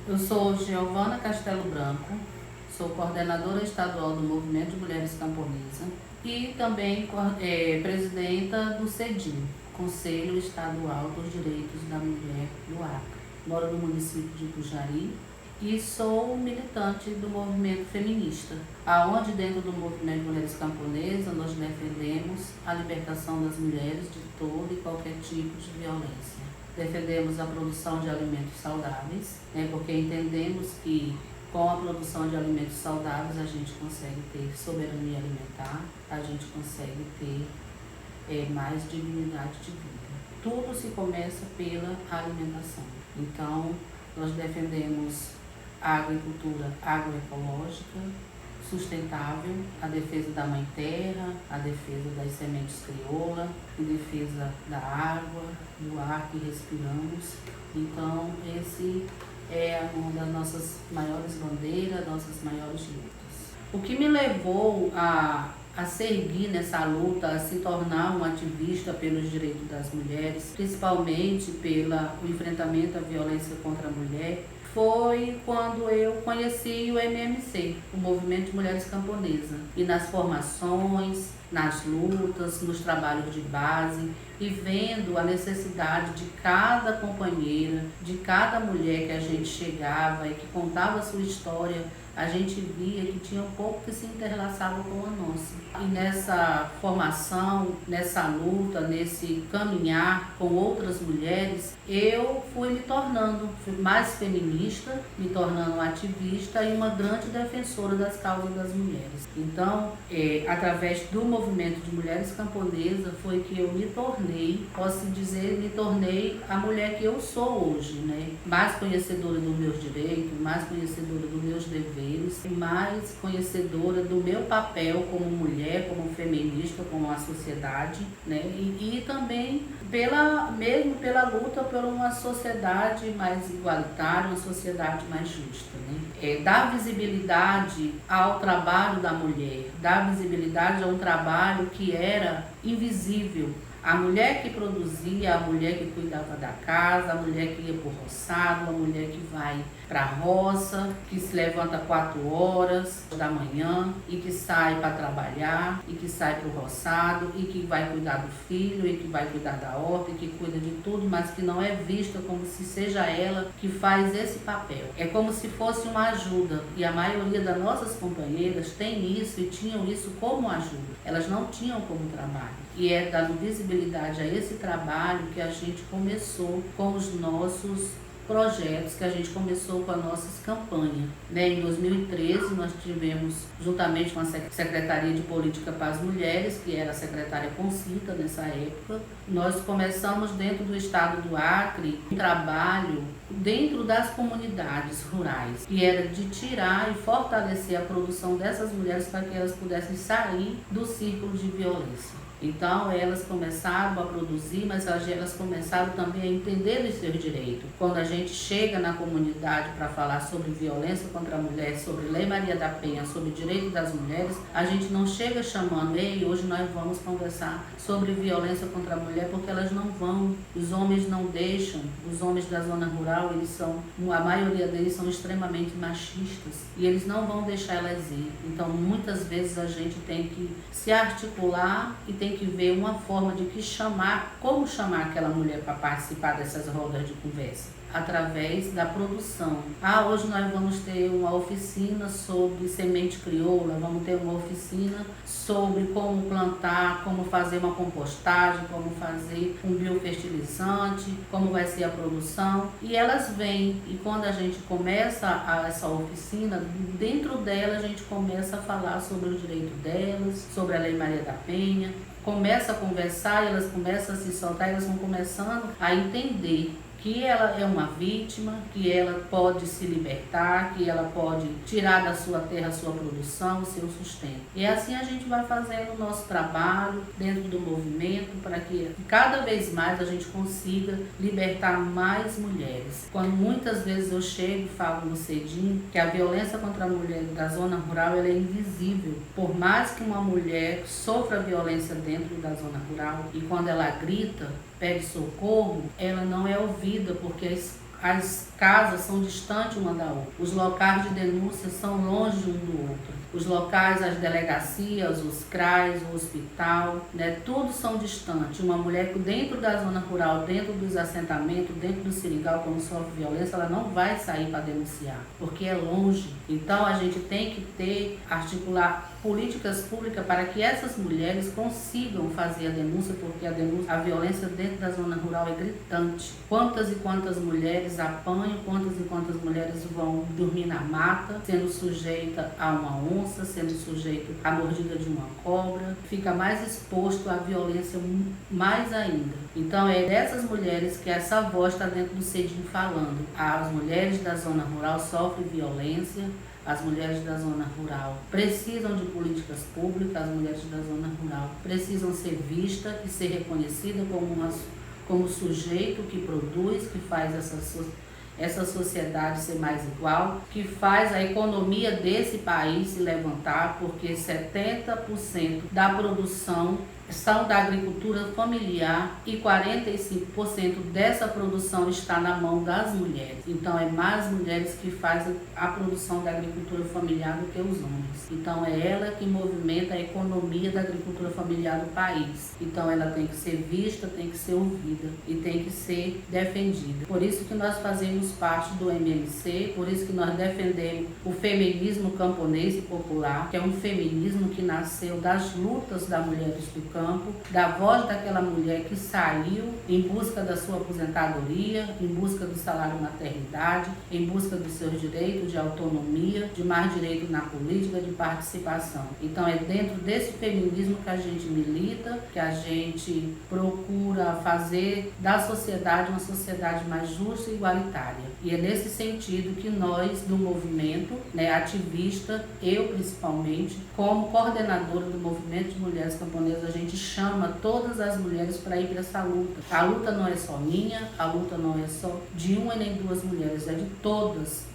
Eu sou Giovana Castelo Branco, sou coordenadora estadual do Movimento de Mulheres Camponesas e também presidenta do CEDIM, Conselho Estadual dos Direitos da Mulher do Acre. Moro no município de Pujari e sou militante do movimento feminista, aonde dentro do movimento de mulheres camponesas nós defendemos a libertação das mulheres de todo e qualquer tipo de violência. Defendemos a produção de alimentos saudáveis, porque entendemos que com a produção de alimentos saudáveis a gente consegue ter soberania alimentar, a gente consegue ter mais dignidade de vida. Tudo se começa pela alimentação. Então, nós defendemos a agricultura agroecológica, sustentável, a defesa da mãe terra, a defesa das sementes crioulas, a defesa da água, do ar que respiramos. Então, esse é uma das nossas maiores bandeiras, nossas maiores lutas. O que me levou a seguir nessa luta, a se tornar um ativista pelos direitos das mulheres, principalmente pelo enfrentamento à violência contra a mulher, foi quando eu conheci o MMC, o Movimento de Mulheres Camponesas, e nas formações, nas lutas, nos trabalhos de base, e vendo a necessidade de cada companheira, de cada mulher que a gente chegava e que contava a sua história, a gente via que tinha um pouco que se interlaçava com a nossa. E nessa formação, nessa luta, nesse caminhar com outras mulheres, eu fui me tornando mais feminista, me tornando ativista e uma grande defensora das causas das mulheres. Então, através do movimento de mulheres camponesas, foi que eu me tornei, posso dizer, me tornei a mulher que eu sou hoje, né? Mais conhecedora dos meus direitos, mais conhecedora dos meus deveres, e mais conhecedora do meu papel como mulher, como feminista, como a sociedade, né? E também mesmo pela luta por uma sociedade mais igualitária, uma sociedade mais justa, né? Dar visibilidade ao trabalho da mulher, dar visibilidade a um trabalho que era invisível. A mulher que produzia, a mulher que cuidava da casa, a mulher que ia para o roçado, a mulher que vai para a roça, que se levanta 4 horas da manhã e que sai para trabalhar, e que sai para o roçado, e que vai cuidar do filho, e que vai cuidar da horta, e que cuida de tudo, mas que não é vista como se seja ela que faz esse papel. É como se fosse uma ajuda, e a maioria das nossas companheiras tem isso e tinham isso como ajuda. Elas não tinham como trabalho. E é dando visibilidade a esse trabalho que a gente começou com os nossos projetos, que a gente começou com as nossas campanhas. Em 2013, nós tivemos, juntamente com a Secretaria de Política para as Mulheres, que era a secretária Concita nessa época, nós começamos dentro do estado do Acre um trabalho dentro das comunidades rurais, que era de tirar e fortalecer a produção dessas mulheres para que elas pudessem sair do círculo de violência. Então, elas começaram a produzir, mas elas começaram também a entender os seus direitos. Quando a gente chega na comunidade para falar sobre violência contra a mulher, sobre Lei Maria da Penha, sobre direito das mulheres, a gente não chega chamando, ei, hoje nós vamos conversar sobre violência contra a mulher, porque elas não vão, os homens não deixam, os homens da zona rural, a maioria deles são extremamente machistas, e eles não vão deixar elas ir. Então, muitas vezes a gente tem que se articular e tem que ver uma forma de como chamar aquela mulher para participar dessas rodas de conversa. Através da produção. Hoje nós vamos ter uma oficina sobre semente crioula, vamos ter uma oficina sobre como plantar, como fazer uma compostagem, como fazer um biofertilizante, como vai ser a produção. E elas vêm, e quando a gente começa essa oficina, dentro dela a gente começa a falar sobre o direito delas, sobre a Lei Maria da Penha, começa a conversar, e elas começam a se soltar, elas vão começando a entender que ela é uma vítima, que ela pode se libertar, que ela pode tirar da sua terra a sua produção, o seu sustento. E assim a gente vai fazendo o nosso trabalho dentro do movimento para que cada vez mais a gente consiga libertar mais mulheres. Quando muitas vezes eu chego e falo no CEDIM que a violência contra a mulher da zona rural ela é invisível. Por mais que uma mulher sofra violência dentro da zona rural e quando ela grita, pede socorro, ela não é ouvida porque As casas são distantes uma da outra. Os locais de denúncia são longe um do outro. Os locais, as delegacias, os CRAs, o hospital, né, tudo são distantes. Uma mulher dentro da zona rural, dentro dos assentamentos, dentro do seringal, quando sofre violência, ela não vai sair para denunciar, porque é longe. Então a gente tem que articular políticas públicas para que essas mulheres consigam fazer a denúncia, porque a violência dentro da zona rural é gritante. Quantas e quantas mulheres apanham, quantas e quantas mulheres vão dormir na mata, sendo sujeita a uma onça, sendo sujeito à mordida de uma cobra, fica mais exposto à violência mais ainda. Então é dessas mulheres que essa voz está dentro do CEDIM falando. As mulheres da zona rural sofrem violência, as mulheres da zona rural precisam de políticas públicas, as mulheres da zona rural precisam ser vistas e ser reconhecidas como sujeito que produz, que faz essa sociedade ser mais igual, que faz a economia desse país se levantar, porque 70% da produção são da agricultura familiar e 45% dessa produção está na mão das mulheres. Então é mais mulheres que fazem a produção da agricultura familiar do que os homens. Então é ela que movimenta a economia da agricultura familiar do país. Então ela tem que ser vista, tem que ser ouvida e tem que ser defendida. Por isso que nós fazemos parte do MMC, por isso que nós defendemos o feminismo camponês e popular, que é um feminismo que nasceu das lutas das mulheres do campo, da voz daquela mulher que saiu em busca da sua aposentadoria, em busca do salário maternidade, em busca dos seus direitos de autonomia, de mais direito na política, de participação. Então é dentro desse feminismo que a gente milita, que a gente procura fazer da sociedade uma sociedade mais justa e igualitária. E é nesse sentido que nós, do movimento, ativista, eu principalmente, como coordenadora do movimento de mulheres camponesas, a gente chama todas as mulheres para ir para essa luta. A luta não é só minha, a luta não é só de uma e nem duas mulheres, é de todas.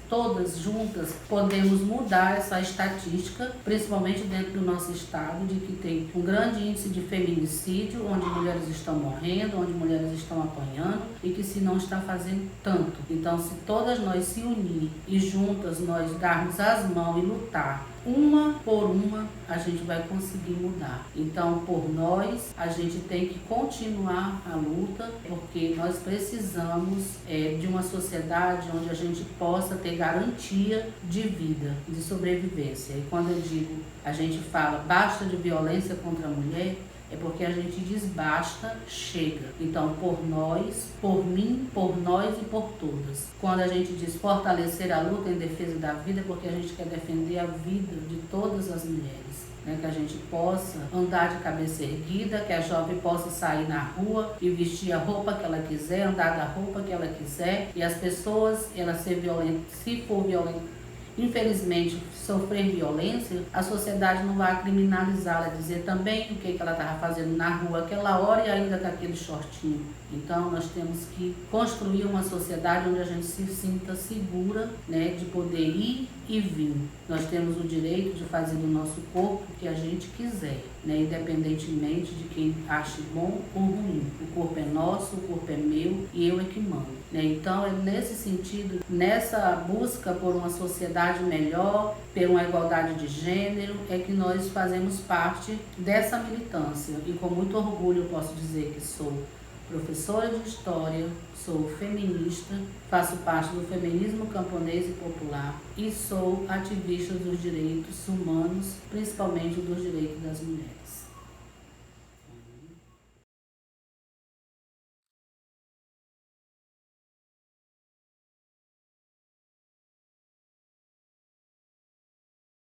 Todas juntas podemos mudar essa estatística, principalmente dentro do nosso estado, de que tem um grande índice de feminicídio, onde mulheres estão morrendo, onde mulheres estão apanhando e que se não está fazendo tanto. Então, se todas nós se unir e juntas nós darmos as mãos e lutar, uma por uma, a gente vai conseguir mudar. Então, por nós, a gente tem que continuar a luta, porque nós precisamos de uma sociedade onde a gente possa ter garantia de vida, de sobrevivência. E quando eu digo, a gente fala basta de violência contra a mulher, é porque a gente diz basta, chega. Então, por nós, por mim, por nós e por todas. Quando a gente diz fortalecer a luta em defesa da vida, é porque a gente quer defender a vida de todas as mulheres. Que a gente possa andar de cabeça erguida, que a jovem possa sair na rua e vestir a roupa que ela quiser, andar da roupa que ela quiser, e as pessoas, ela ser violenta, se for violenta, infelizmente, sofrer violência, a sociedade não vai criminalizá-la, dizer também o que ela estava fazendo na rua aquela hora e ainda com aquele shortinho. Então, nós temos que construir uma sociedade onde a gente se sinta segura, de poder ir e vir. Nós temos o direito de fazer do nosso corpo o que a gente quiser, independentemente de quem ache bom ou ruim. O corpo é nosso, o corpo é meu e eu é que mando. Então, é nesse sentido, nessa busca por uma sociedade melhor, por uma igualdade de gênero, é que nós fazemos parte dessa militância. E com muito orgulho eu posso dizer que sou professora de História, sou feminista, faço parte do feminismo camponês e popular e sou ativista dos direitos humanos, principalmente dos direitos das mulheres.